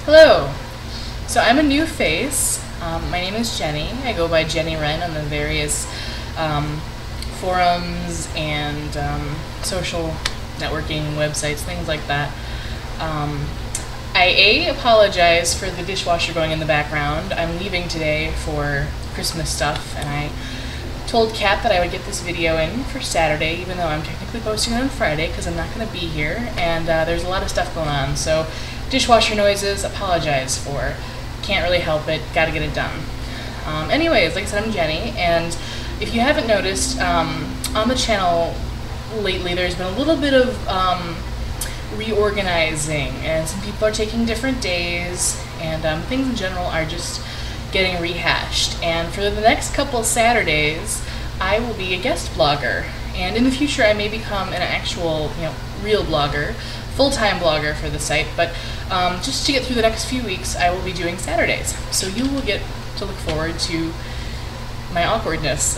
Hello. So I'm a new face. My name is Jenny. I go by Jenny Wren on the various forums and social networking websites, things like that. I apologize for the dishwasher going in the background. I'm leaving today for Christmas stuff, and I told Kat that I would get this video in for Saturday, even though I'm technically posting it on Friday because I'm not going to be here, and there's a lot of stuff going on. So dishwasher noises, apologize for. Can't really help it, gotta get it done. Anyways, like I said, I'm Jenny, and if you haven't noticed, on the channel lately there's been a little bit of reorganizing, and some people are taking different days, and things in general are just getting rehashed. And for the next couple Saturdays, I will be a guest blogger, and in the future I may become an actual, real blogger, full-time blogger for the site, but just to get through the next few weeks, I will be doing Saturdays. So you will get to look forward to my awkwardness.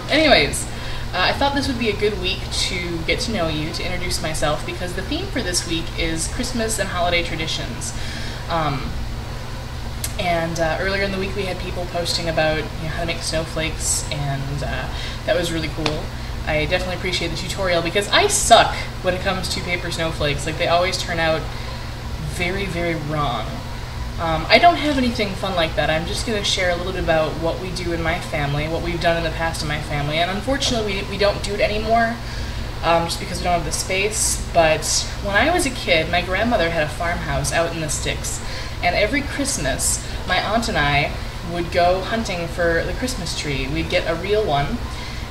Anyways, I thought this would be a good week to get to know you, to introduce myself, because the theme for this week is Christmas and holiday traditions. Earlier in the week we had people posting about how to make snowflakes, and that was really cool. I definitely appreciate the tutorial because I suck when it comes to paper snowflakes. Like, they always turn out very, very wrong. I don't have anything fun like that. I'm just going to share a little bit about what we do in my family, what we've done in the past in my family, and unfortunately we don't do it anymore just because we don't have the space. But when I was a kid, my grandmother had a farmhouse out in the sticks, and every Christmas my aunt and I would go hunting for the Christmas tree. We'd get a real one,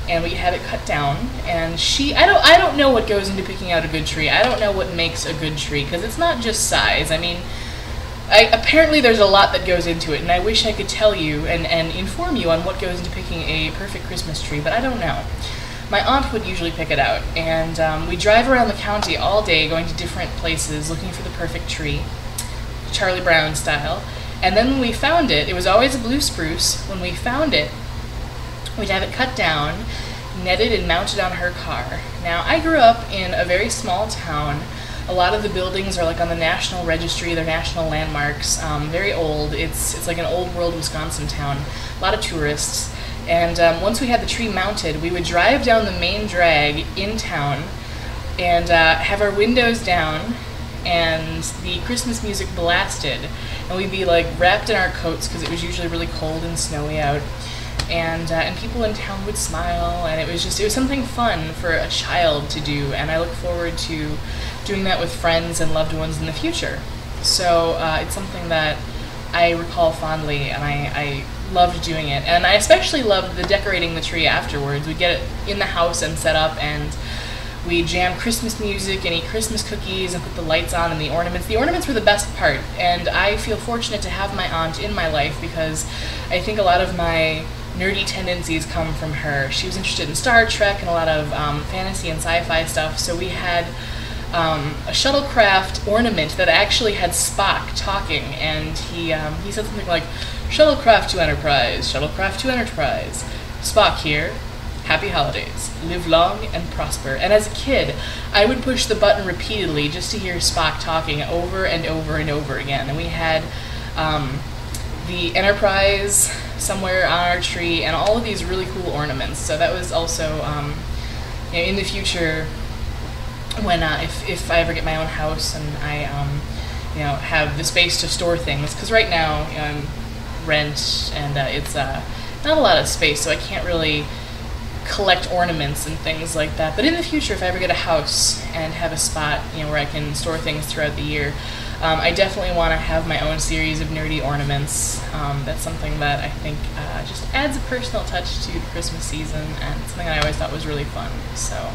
and we had it cut down, and I don't know what goes into picking out a good tree. I don't know what makes a good tree, because it's not just size. I mean, apparently there's a lot that goes into it, and I wish I could tell you and inform you on what goes into picking a perfect Christmas tree, but I don't know. My aunt would usually pick it out, and we'd drive around the county all day going to different places looking for the perfect tree, Charlie Brown style, and then when we found it, it was always a blue spruce. When we found it, we'd have it cut down, netted, and mounted on her car. Now, I grew up in a very small town. A lot of the buildings are like on the National Registry, they're national landmarks, very old. It's like an old world Wisconsin town, a lot of tourists. And once we had the tree mounted, we would drive down the main drag in town and have our windows down and the Christmas music blasted. And we'd be like wrapped in our coats because it was usually really cold and snowy out. And people in town would smile, and it was something fun for a child to do, and I look forward to doing that with friends and loved ones in the future. So it's something that I recall fondly, and I loved doing it, and I especially loved the decorating the tree afterwards. We'd get it in the house and set up, and we'd jam Christmas music and eat Christmas cookies and put the lights on and the ornaments. The ornaments were the best part, and I feel fortunate to have my aunt in my life because I think a lot of my nerdy tendencies come from her. She was interested in Star Trek and a lot of fantasy and sci-fi stuff, so we had a shuttlecraft ornament that actually had Spock talking, and he said something like, "Shuttlecraft to Enterprise, shuttlecraft to Enterprise. Spock here. Happy holidays. Live long and prosper." And as a kid, I would push the button repeatedly just to hear Spock talking over and over and over again. And we had the Enterprise somewhere on our tree and all of these really cool ornaments. So that was also, in the future, when if I ever get my own house and I have the space to store things, because right now I'm rent and it's not a lot of space, so I can't really collect ornaments and things like that. But in the future, if I ever get a house and have a spot where I can store things throughout the year, I definitely want to have my own series of nerdy ornaments. That's something that I think just adds a personal touch to the Christmas season, and something I always thought was really fun. So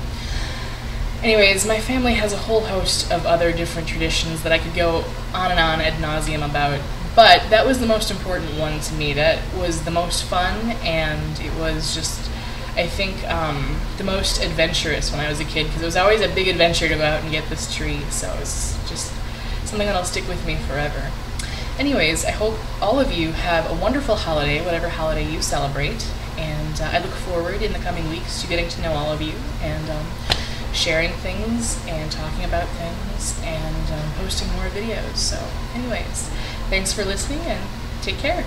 anyways, my family has a whole host of other different traditions that I could go on and on ad nauseum about, but that was the most important one to me. That was the most fun, and it was just, I think, the most adventurous when I was a kid, because it was always a big adventure to go out and get this tree, so it's just something that'll stick with me forever. Anyways, I hope all of you have a wonderful holiday, whatever holiday you celebrate, and I look forward in the coming weeks to getting to know all of you, and sharing things and talking about things and posting more videos. So anyways, thanks for listening and take care.